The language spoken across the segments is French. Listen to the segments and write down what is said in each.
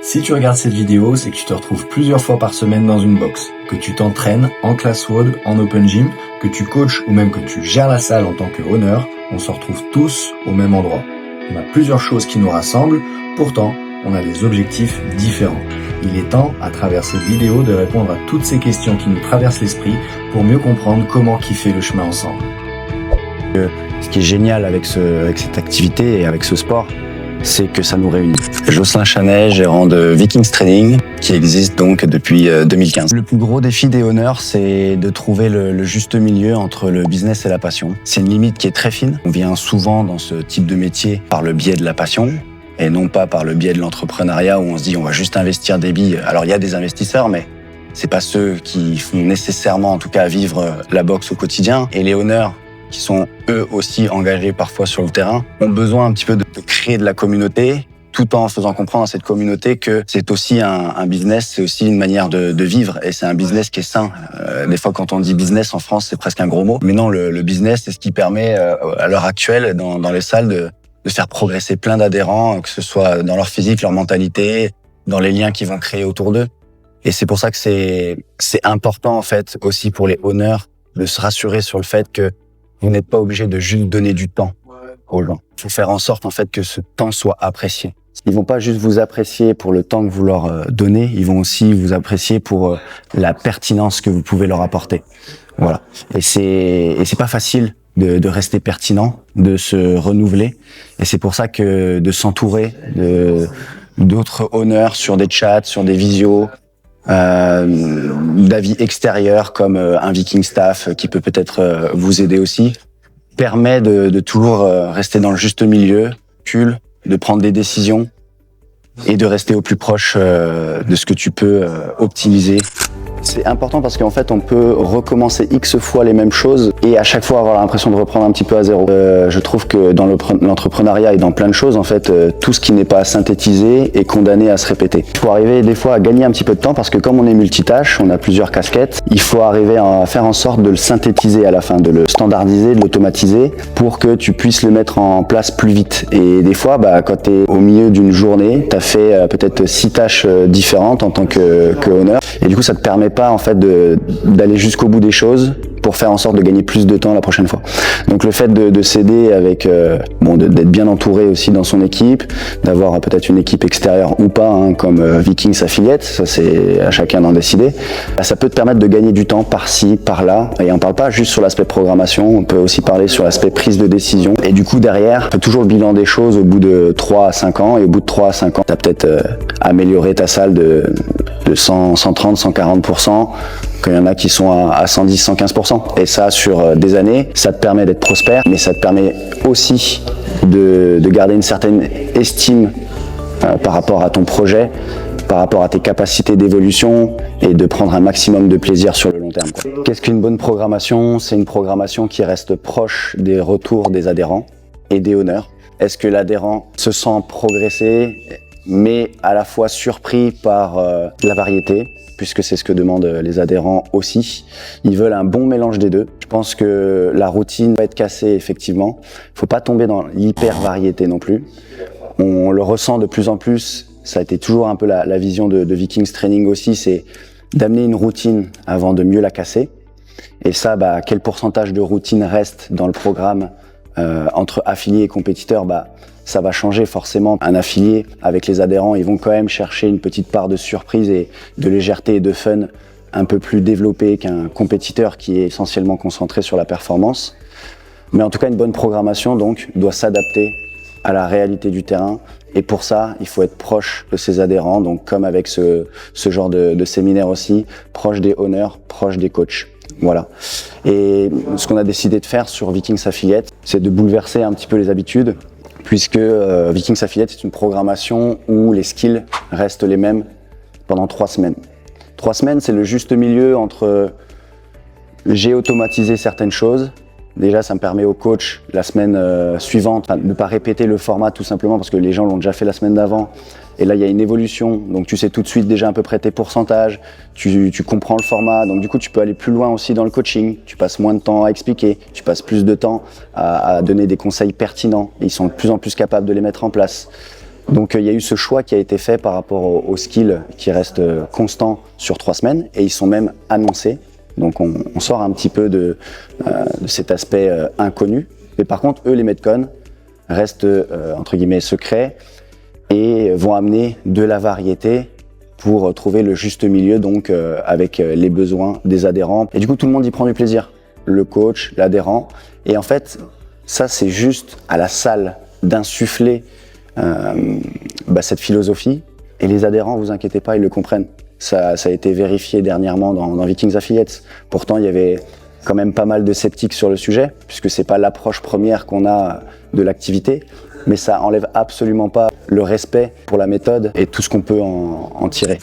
Si tu regardes cette vidéo, c'est que tu te retrouves plusieurs fois par semaine dans une box, que tu t'entraînes en class WOD, en open gym, que tu coaches ou même que tu gères la salle en tant que owner, on se retrouve tous au même endroit. On a plusieurs choses qui nous rassemblent, pourtant on a des objectifs différents. Il est temps, à travers cette vidéo, de répondre à toutes ces questions qui nous traversent l'esprit pour mieux comprendre comment kiffer le chemin ensemble. Ce qui est génial avec cette activité et avec ce sport, c'est que ça nous réunit. Jocelyn Chanet, gérant de Vikings Training, qui existe donc depuis 2015. Le plus gros défi des owners, c'est de trouver le juste milieu entre le business et la passion. C'est une limite qui est très fine. On vient souvent dans ce type de métier par le biais de la passion et non pas par le biais de l'entrepreneuriat où on se dit on va juste investir des billes. Alors il y a des investisseurs, mais c'est pas ceux qui font nécessairement, en tout cas, vivre la boxe au quotidien. Et les owners, qui sont eux aussi engagés parfois sur le terrain, ont besoin un petit peu de créer de la communauté, tout en faisant comprendre à cette communauté que c'est aussi un business, c'est aussi une manière de vivre, et c'est un business qui est sain. Des fois, quand on dit business en France, c'est presque un gros mot. Mais non, le business, c'est ce qui permet à l'heure actuelle, dans les salles, de faire progresser plein d'adhérents, que ce soit dans leur physique, leur mentalité, dans les liens qu'ils vont créer autour d'eux. Et c'est pour ça que c'est important, en fait, aussi pour les owners, de se rassurer sur le fait que vous n'êtes pas obligé de juste donner du temps aux gens. Il faut faire en sorte, en fait, que ce temps soit apprécié. Ils vont pas juste vous apprécier pour le temps que vous leur donnez, ils vont aussi vous apprécier pour la pertinence que vous pouvez leur apporter. Voilà. Et c'est pas facile de rester pertinent, de se renouveler. Et c'est pour ça que de s'entourer d'autres owners sur des chats, sur des visios, d'avis extérieurs comme un Viking Staff qui peut peut-être vous aider aussi, permet de toujours rester dans le juste milieu, de prendre des décisions et de rester au plus proche de ce que tu peux optimiser. C'est important parce qu'en fait, on peut recommencer X fois les mêmes choses et à chaque fois avoir l'impression de reprendre un petit peu à zéro. Je trouve que dans l'entrepreneuriat et dans plein de choses, en fait, tout ce qui n'est pas synthétisé est condamné à se répéter. Il faut arriver des fois à gagner un petit peu de temps parce que comme on est multitâche, on a plusieurs casquettes, il faut arriver à faire en sorte de le synthétiser à la fin, de le standardiser, de l'automatiser pour que tu puisses le mettre en place plus vite. Et des fois, quand tu es au milieu d'une journée, tu as fait peut-être 6 tâches différentes en tant que owner et du coup, ça te permet pas en fait d'aller jusqu'au bout des choses pour faire en sorte de gagner plus de temps la prochaine fois. Donc le fait de s'aider avec d'être bien entouré aussi dans son équipe, d'avoir peut-être une équipe extérieure ou pas, comme Vikings Affiliate, ça c'est à chacun d'en décider. Ça peut te permettre de gagner du temps par-ci, par-là. Et on parle pas juste sur l'aspect programmation, on peut aussi parler sur l'aspect prise de décision. Et du coup derrière, tu as toujours le bilan des choses au bout de 3 à 5 ans. Et au bout de 3 à 5 ans, tu as peut-être amélioré ta salle de 100, 130, 140%, qu'il y en a qui sont à 110, 115%. Et ça, sur des années, ça te permet d'être prospère, mais ça te permet aussi de garder une certaine estime par rapport à ton projet, par rapport à tes capacités d'évolution et de prendre un maximum de plaisir sur le long terme. Qu'est-ce qu'une bonne programmation? C'est une programmation qui reste proche des retours des adhérents et des owners. Est-ce que l'adhérent se sent progresser, mais à la fois surpris par la variété, puisque c'est ce que demandent les adhérents aussi. Ils veulent un bon mélange des deux. Je pense que la routine va être cassée, effectivement. Il faut pas tomber dans l'hyper-variété non plus. On le ressent de plus en plus. Ça a été toujours un peu la vision de Vikings Training aussi, c'est d'amener une routine avant de mieux la casser. Et ça, quel pourcentage de routine reste dans le programme entre affiliés et compétiteurs, ça va changer forcément. Un affilié, avec les adhérents, ils vont quand même chercher une petite part de surprise et de légèreté et de fun un peu plus développée qu'un compétiteur qui est essentiellement concentré sur la performance. Mais en tout cas, une bonne programmation donc doit s'adapter à la réalité du terrain. Et pour ça, il faut être proche de ses adhérents, donc comme avec ce genre de séminaire aussi, proche des owners, proche des coachs. Voilà. Et ce qu'on a décidé de faire sur Vikings Affiliate, c'est de bouleverser un petit peu les habitudes, puisque Vikings Affiliate est une programmation où les skills restent les mêmes pendant 3 semaines. 3 semaines, c'est le juste milieu entre j'ai automatisé certaines choses. Déjà, ça me permet au coach la semaine suivante de ne pas répéter le format tout simplement parce que les gens l'ont déjà fait la semaine d'avant. Et là, il y a une évolution, donc tu sais tout de suite déjà à peu près tes pourcentages, tu comprends le format, donc du coup tu peux aller plus loin aussi dans le coaching, tu passes moins de temps à expliquer, tu passes plus de temps à donner des conseils pertinents, et ils sont de plus en plus capables de les mettre en place. Donc il y a eu ce choix qui a été fait par rapport aux skills qui restent constants sur 3 semaines et ils sont même annoncés. Donc on sort un petit peu de cet aspect inconnu. Mais par contre, eux, les Metcon, restent entre guillemets secrets et vont amener de la variété pour trouver le juste milieu donc avec les besoins des adhérents. Et du coup, tout le monde y prend du plaisir. Le coach, l'adhérent. Et en fait, ça, c'est juste à la salle d'insuffler cette philosophie. Et les adhérents, vous inquiétez pas, ils le comprennent. Ça a été vérifié dernièrement dans Vikings Affiliates. Pourtant, il y avait quand même pas mal de sceptiques sur le sujet, puisque c'est pas l'approche première qu'on a de l'activité. Mais ça enlève absolument pas le respect pour la méthode et tout ce qu'on peut en tirer.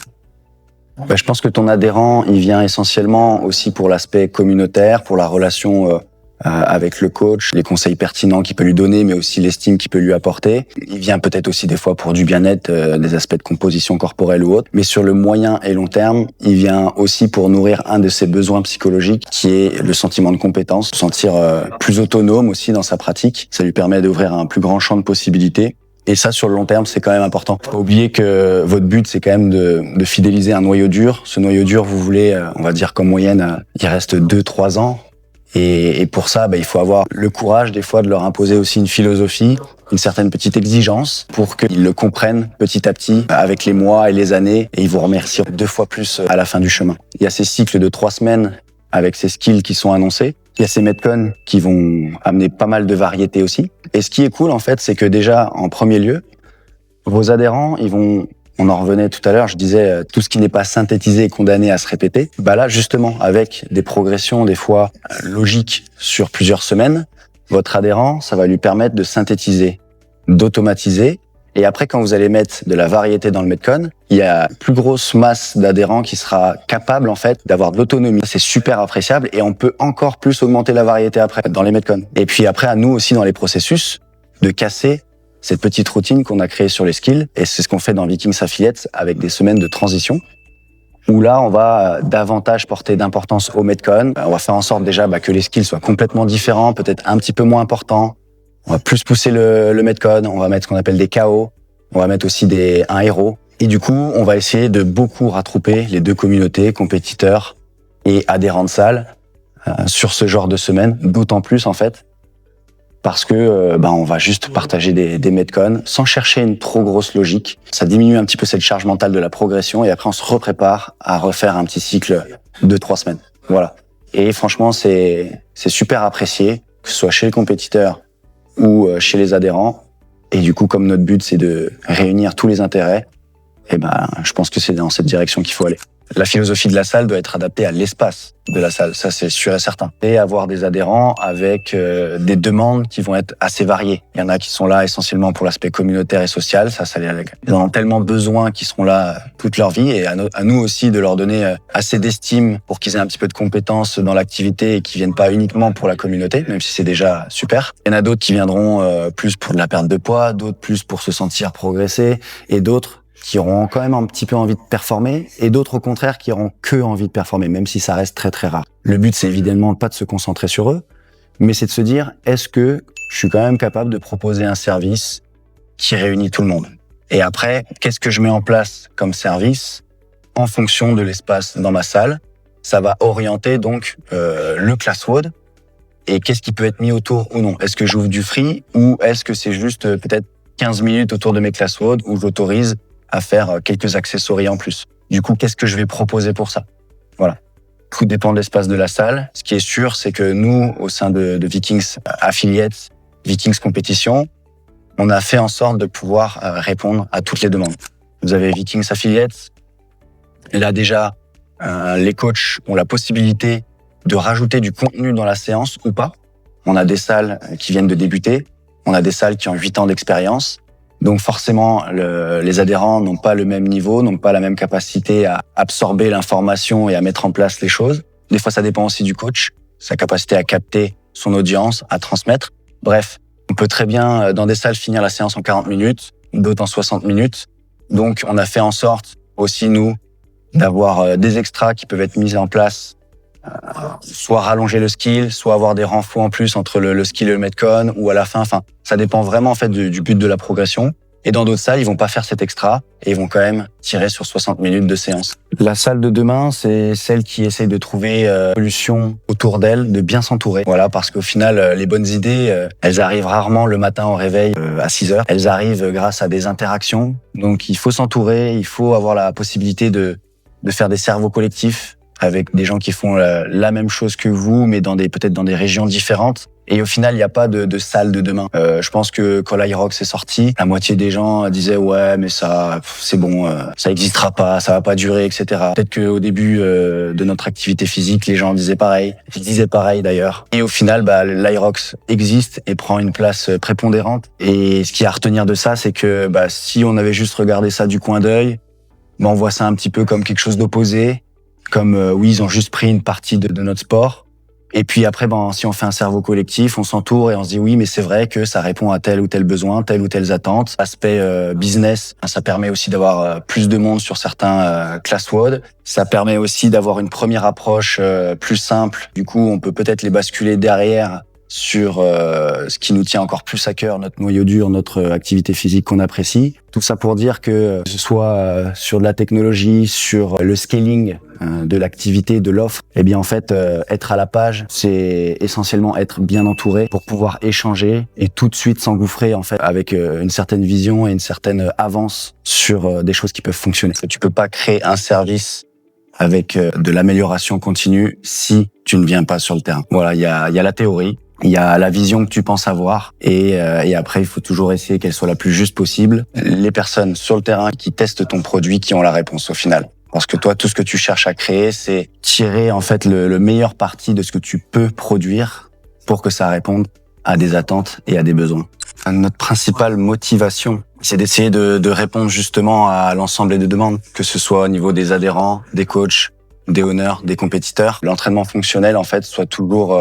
Je pense que ton adhérent, il vient essentiellement aussi pour l'aspect communautaire, pour la relation avec le coach, les conseils pertinents qu'il peut lui donner, mais aussi l'estime qu'il peut lui apporter. Il vient peut-être aussi des fois pour du bien-être, des aspects de composition corporelle ou autre. Mais sur le moyen et long terme, il vient aussi pour nourrir un de ses besoins psychologiques, qui est le sentiment de compétence, se sentir plus autonome aussi dans sa pratique. Ça lui permet d'ouvrir un plus grand champ de possibilités. Et ça, sur le long terme, c'est quand même important. Faut pas oublier que votre but, c'est quand même de fidéliser un noyau dur. Ce noyau dur, vous voulez, on va dire qu'en moyenne, il reste 2-3 ans. Et pour ça, il faut avoir le courage des fois de leur imposer aussi une philosophie, une certaine petite exigence pour qu'ils le comprennent petit à petit avec les mois et les années et ils vous remercient 2 fois plus à la fin du chemin. Il y a ces cycles de 3 semaines avec ces skills qui sont annoncés. Il y a ces Metcon qui vont amener pas mal de variété aussi. Et ce qui est cool en fait, c'est que déjà en premier lieu, vos adhérents, on en revenait tout à l'heure, je disais tout ce qui n'est pas synthétisé est condamné à se répéter. Là justement, avec des progressions des fois logiques sur plusieurs semaines, votre adhérent, ça va lui permettre de synthétiser, d'automatiser. Et après, quand vous allez mettre de la variété dans le Metcon, il y a plus grosse masse d'adhérents qui sera capable en fait d'avoir de l'autonomie. C'est super appréciable et on peut encore plus augmenter la variété après dans les Metcon. Et puis après, à nous aussi dans les processus, de casser cette petite routine qu'on a créée sur les skills. Et c'est ce qu'on fait dans Vikings Affiliates avec des semaines de transition, où là, on va davantage porter d'importance au Metcon. On va faire en sorte déjà que les skills soient complètement différents, peut-être un petit peu moins importants. On va plus pousser le Metcon, on va mettre ce qu'on appelle des KO, on va mettre aussi un héros. Et du coup, on va essayer de beaucoup rattrouper les deux communautés, compétiteurs et adhérents de salle, sur ce genre de semaine, d'autant plus en fait, parce que on va juste partager des Metcon sans chercher une trop grosse logique. Ça diminue un petit peu cette charge mentale de la progression et après on se reprépare à refaire un petit cycle de 3 semaines. Voilà. Et franchement, c'est super apprécié, que ce soit chez le compétiteur ou chez les adhérents. Et du coup, comme notre but, c'est de réunir tous les intérêts, je pense que c'est dans cette direction qu'il faut aller. La philosophie de la salle doit être adaptée à l'espace de la salle, ça c'est sûr et certain. Et avoir des adhérents avec des demandes qui vont être assez variées. Il y en a qui sont là essentiellement pour l'aspect communautaire et social, ils en ont tellement besoin qu'ils seront là toute leur vie. Et à nous aussi de leur donner assez d'estime pour qu'ils aient un petit peu de compétences dans l'activité et qu'ils viennent pas uniquement pour la communauté, même si c'est déjà super. Il y en a d'autres qui viendront plus pour de la perte de poids, d'autres plus pour se sentir progresser, et d'autres qui auront quand même un petit peu envie de performer, et d'autres au contraire qui auront que envie de performer, même si ça reste très très rare. Le but, c'est évidemment pas de se concentrer sur eux, mais c'est de se dire, est-ce que je suis quand même capable de proposer un service qui réunit tout le monde? Et après, qu'est-ce que je mets en place comme service en fonction de l'espace dans ma salle? Ça va orienter donc le ClassWOD, et qu'est-ce qui peut être mis autour ou non? Est-ce que j'ouvre du free, ou est-ce que c'est juste peut-être 15 minutes autour de mes ClassWOD où j'autorise à faire quelques accessoires en plus. Du coup, qu'est-ce que je vais proposer pour ça? Voilà. Tout dépend de l'espace de la salle. Ce qui est sûr, c'est que nous, au sein de Vikings Affiliates, Vikings Compétition, on a fait en sorte de pouvoir répondre à toutes les demandes. Vous avez Vikings Affiliates. Là, déjà, les coachs ont la possibilité de rajouter du contenu dans la séance ou pas. On a des salles qui viennent de débuter. On a des salles qui ont 8 ans d'expérience. Donc forcément, les adhérents n'ont pas le même niveau, n'ont pas la même capacité à absorber l'information et à mettre en place les choses. Des fois, ça dépend aussi du coach, sa capacité à capter son audience, à transmettre. Bref, on peut très bien, dans des salles, finir la séance en 40 minutes, d'autres en 60 minutes. Donc, on a fait en sorte aussi, nous, d'avoir des extras qui peuvent être mis en place, soit rallonger le skill, soit avoir des renforts en plus entre le skill et le Metcon, ou à la fin, ça dépend vraiment en fait du but de la progression. Et dans d'autres salles, ils vont pas faire cet extra et ils vont quand même tirer sur 60 minutes de séance. La salle de demain, c'est celle qui essaye de trouver solution autour d'elle, de bien s'entourer. Voilà, parce qu'au final, les bonnes idées, elles arrivent rarement le matin au réveil à 6 heures. Elles arrivent grâce à des interactions. Donc il faut s'entourer, il faut avoir la possibilité de faire des cerveaux collectifs avec des gens qui font la même chose que vous, mais peut-être dans des régions différentes. Et au final, il n'y a pas de salle de demain. Je pense que quand l'Irox est sorti, la moitié des gens disaient ouais, mais ça, c'est bon, ça n'existera pas, ça va pas durer, etc. Peut-être qu'au début de notre activité physique, les gens disaient pareil. Ils disaient pareil d'ailleurs. Et au final, l'Irox existe et prend une place prépondérante. Et ce qu'il y a à retenir de ça, c'est que si on avait juste regardé ça du coin d'œil, on voit ça un petit peu comme quelque chose d'opposé, comme oui, ils ont juste pris une partie de notre sport. Et puis après, si on fait un cerveau collectif, on s'entoure et on se dit oui, mais c'est vrai que ça répond à tel ou tel besoin, telle ou telle attente. Aspect business, ça permet aussi d'avoir plus de monde sur certains ClassWOD. Ça permet aussi d'avoir une première approche plus simple. Du coup, on peut peut-être les basculer derrière sur ce qui nous tient encore plus à cœur, notre noyau dur, notre activité physique qu'on apprécie. Tout ça pour dire que ce soit sur de la technologie, sur le scaling de l'activité, de l'offre, eh bien en fait, être à la page, c'est essentiellement être bien entouré pour pouvoir échanger et tout de suite s'engouffrer en fait avec une certaine vision et une certaine avance sur des choses qui peuvent fonctionner. Tu peux pas créer un service avec de l'amélioration continue si tu ne viens pas sur le terrain. Voilà, il y a la théorie. Il y a la vision que tu penses avoir et après, il faut toujours essayer qu'elle soit la plus juste possible. Les personnes sur le terrain qui testent ton produit, qui ont la réponse au final. Parce que toi, tout ce que tu cherches à créer, c'est tirer en fait le meilleur parti de ce que tu peux produire pour que ça réponde à des attentes et à des besoins. Notre principale motivation, c'est d'essayer de répondre justement à l'ensemble des demandes, que ce soit au niveau des adhérents, des coachs, des owners, des compétiteurs. L'entraînement fonctionnel, en fait, soit toujours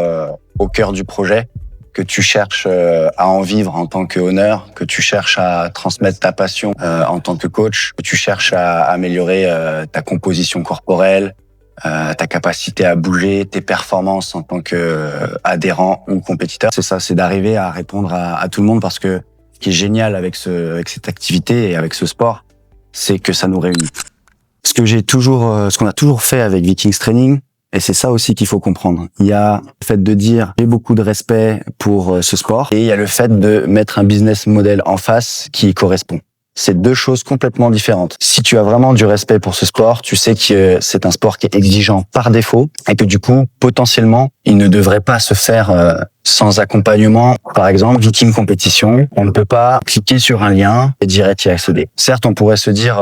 au cœur du projet, que tu cherches à en vivre en tant que owner, que tu cherches à transmettre ta passion en tant que coach, que tu cherches à améliorer ta composition corporelle, ta capacité à bouger, tes performances en tant que adhérent ou compétiteur. C'est ça, c'est d'arriver à répondre à tout le monde parce que ce qui est génial avec cette activité et avec ce sport, c'est que ça nous réunit. Ce qu'on a toujours fait avec Vikings Training, et c'est ça aussi qu'il faut comprendre. Il y a le fait de dire j'ai beaucoup de respect pour ce sport et il y a le fait de mettre un business model en face qui y correspond. C'est deux choses complètement différentes. Si tu as vraiment du respect pour ce sport, tu sais que c'est un sport qui est exigeant par défaut et que du coup, potentiellement, il ne devrait pas se faire sans accompagnement. Par exemple, Viking Compétition, on ne peut pas cliquer sur un lien et direct y accéder. Certes, on pourrait se dire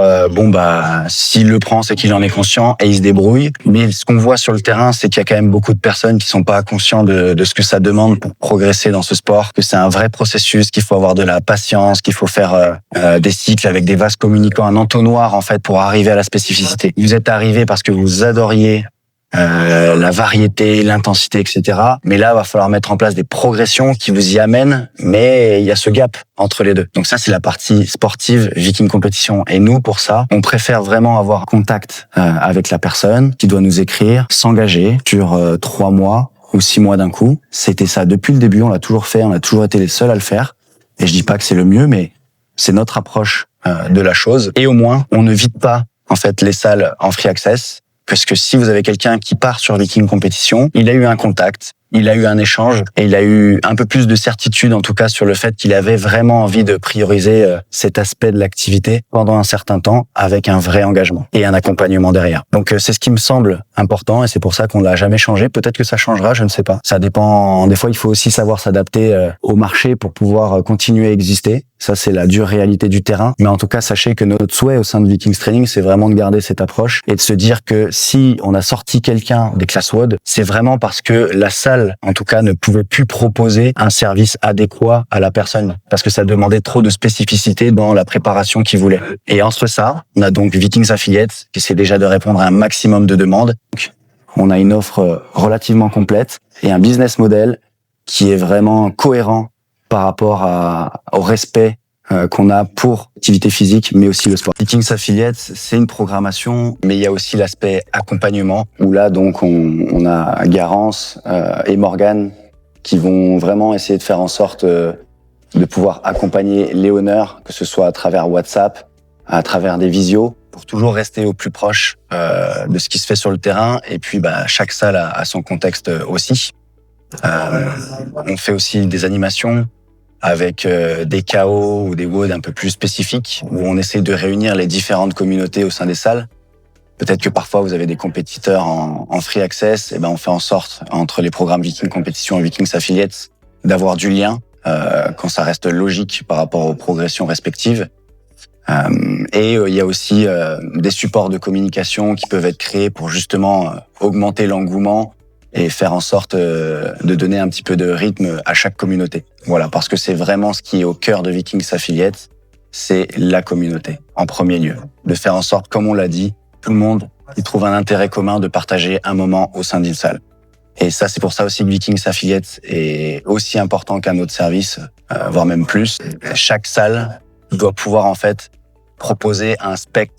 s'il le prend, c'est qu'il en est conscient et il se débrouille. Mais ce qu'on voit sur le terrain, c'est qu'il y a quand même beaucoup de personnes qui sont pas conscients de ce que ça demande pour progresser dans ce sport, que c'est un vrai processus, qu'il faut avoir de la patience, qu'il faut faire des cycles avec des vases communicants, un entonnoir en fait pour arriver à la spécificité. Vous êtes arrivé parce que vous adoriez la variété, l'intensité, etc. Mais là, il va falloir mettre en place des progressions qui vous y amènent, mais il y a ce gap entre les deux. Donc ça, c'est la partie sportive Viking Compétition. Et nous, pour ça, on préfère vraiment avoir contact avec la personne qui doit nous écrire, s'engager sur 3 mois ou 6 mois d'un coup. C'était ça depuis le début, on l'a toujours fait, on a toujours été les seuls à le faire. Et je dis pas que c'est le mieux, mais c'est notre approche de la chose. Et au moins, on ne vide pas en fait les salles en free access. Parce que si vous avez quelqu'un qui part sur Viking Compétition, il a eu un contact, il a eu un échange et il a eu un peu plus de certitude en tout cas sur le fait qu'il avait vraiment envie de prioriser cet aspect de l'activité pendant un certain temps avec un vrai engagement et un accompagnement derrière. Donc c'est ce qui me semble important et c'est pour ça qu'on l'a jamais changé. Peut-être que ça changera, je ne sais pas. Ça dépend. Des fois, il faut aussi savoir s'adapter au marché pour pouvoir continuer à exister. Ça, c'est la dure réalité du terrain. Mais en tout cas, sachez que notre souhait au sein de Vikings Training, c'est vraiment de garder cette approche et de se dire que si on a sorti quelqu'un des ClassWOD, c'est vraiment parce que la salle, en tout cas, ne pouvait plus proposer un service adéquat à la personne parce que ça demandait trop de spécificité dans la préparation qu'il voulait. Et entre ça, on a donc Vikings Affiliates qui essaie déjà de répondre à un maximum de demandes. Donc, on a une offre relativement complète et un business model qui est vraiment cohérent par rapport au respect qu'on a pour l'activité physique, mais aussi le sport. Vikings Affiliates, c'est une programmation, mais il y a aussi l'aspect accompagnement, où là, donc, on a Garance et Morgane qui vont vraiment essayer de faire en sorte de pouvoir accompagner les honneurs, que ce soit à travers WhatsApp, à travers des visios, pour toujours rester au plus proche de ce qui se fait sur le terrain. Et puis, chaque salle a son contexte aussi. On fait aussi des animations avec des KO ou des WOD un peu plus spécifiques, où on essaie de réunir les différentes communautés au sein des salles. Peut-être que parfois vous avez des compétiteurs en free access, et on fait en sorte, entre les programmes Viking Compétition et Vikings Affiliates, d'avoir du lien quand ça reste logique par rapport aux progressions respectives. Et il y a aussi des supports de communication qui peuvent être créés pour justement augmenter l'engouement et faire en sorte de donner un petit peu de rythme à chaque communauté. Voilà, parce que c'est vraiment ce qui est au cœur de Vikings Affiliates, c'est la communauté, en premier lieu. De faire en sorte, comme on l'a dit, tout le monde y trouve un intérêt commun de partager un moment au sein d'une salle. Et ça, c'est pour ça aussi que Vikings Affiliates est aussi important qu'un autre service, voire même plus. Chaque salle doit pouvoir en fait proposer un spectre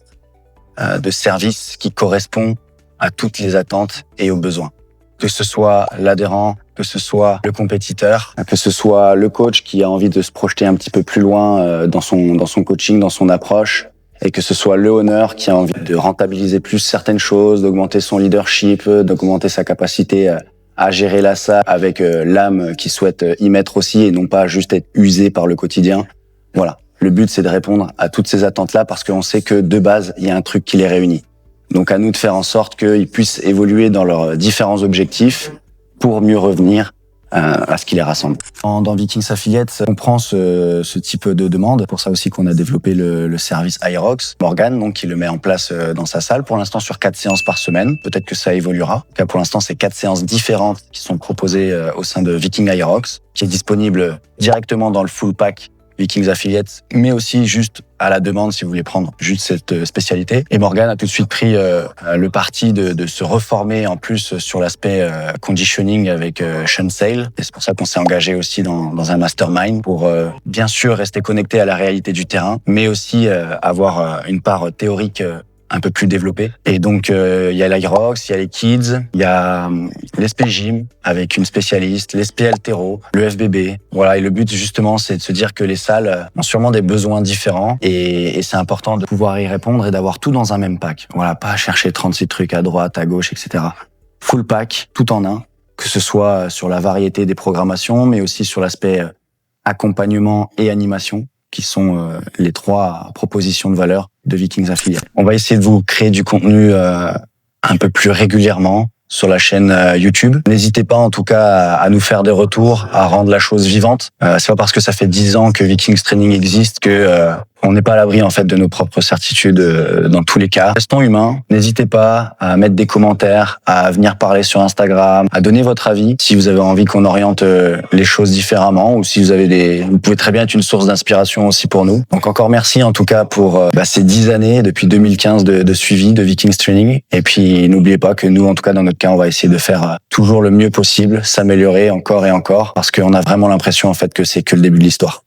de services qui correspond à toutes les attentes et aux besoins. Que ce soit l'adhérent, que ce soit le compétiteur, que ce soit le coach qui a envie de se projeter un petit peu plus loin dans son coaching, dans son approche, et que ce soit le honneur qui a envie de rentabiliser plus certaines choses, d'augmenter son leadership, d'augmenter sa capacité à gérer la salle avec l'âme qui souhaite y mettre aussi et non pas juste être usé par le quotidien. Voilà. Le but, c'est de répondre à toutes ces attentes-là parce qu'on sait que de base, il y a un truc qui les réunit. Donc à nous de faire en sorte qu'ils puissent évoluer dans leurs différents objectifs pour mieux revenir à ce qui les rassemble. Dans Vikings Affiliates, on prend ce type de demande. Pour ça aussi qu'on a développé le service Aerox. Morgan, donc, qui le met en place dans sa salle. Pour l'instant, sur 4 séances par semaine. Peut-être que ça évoluera. En tout cas, pour l'instant, c'est 4 séances différentes qui sont proposées au sein de Viking Aerox, qui est disponible directement dans le full pack Vikings Affiliates, mais aussi juste à la demande si vous voulez prendre juste cette spécialité. Et Morgan a tout de suite pris le parti de se reformer en plus sur l'aspect conditioning avec Sean Sale. Et c'est pour ça qu'on s'est engagé aussi dans un mastermind pour bien sûr rester connecté à la réalité du terrain, mais aussi avoir une part théorique un peu plus développé. Et donc, il y a l'Aerox, il y a les Kids, il y a l'SP Gym avec une spécialiste, l'SP Altero, le FBB. Voilà. Et le but, justement, c'est de se dire que les salles ont sûrement des besoins différents et c'est important de pouvoir y répondre et d'avoir tout dans un même pack. Voilà. Pas chercher 36 trucs à droite, à gauche, etc. Full pack, tout en un. Que ce soit sur la variété des programmations, mais aussi sur l'aspect accompagnement et animation, qui sont les 3 propositions de valeur de Vikings Affiliates. On va essayer de vous créer du contenu un peu plus régulièrement sur la chaîne YouTube. N'hésitez pas en tout cas à nous faire des retours, à rendre la chose vivante. C'est pas parce que ça fait 10 ans que Vikings Training existe que on n'est pas à l'abri en fait de nos propres certitudes dans tous les cas. Restons humains. N'hésitez pas à mettre des commentaires, à venir parler sur Instagram, à donner votre avis si vous avez envie qu'on oriente les choses différemment ou si vous avez vous pouvez très bien être une source d'inspiration aussi pour nous. Donc encore merci en tout cas pour ces 10 années depuis 2015 de suivi de Vikings Training. Et puis n'oubliez pas que nous en tout cas dans notre cas on va essayer de faire toujours le mieux possible, s'améliorer encore et encore parce qu'on a vraiment l'impression en fait que c'est que le début de l'histoire.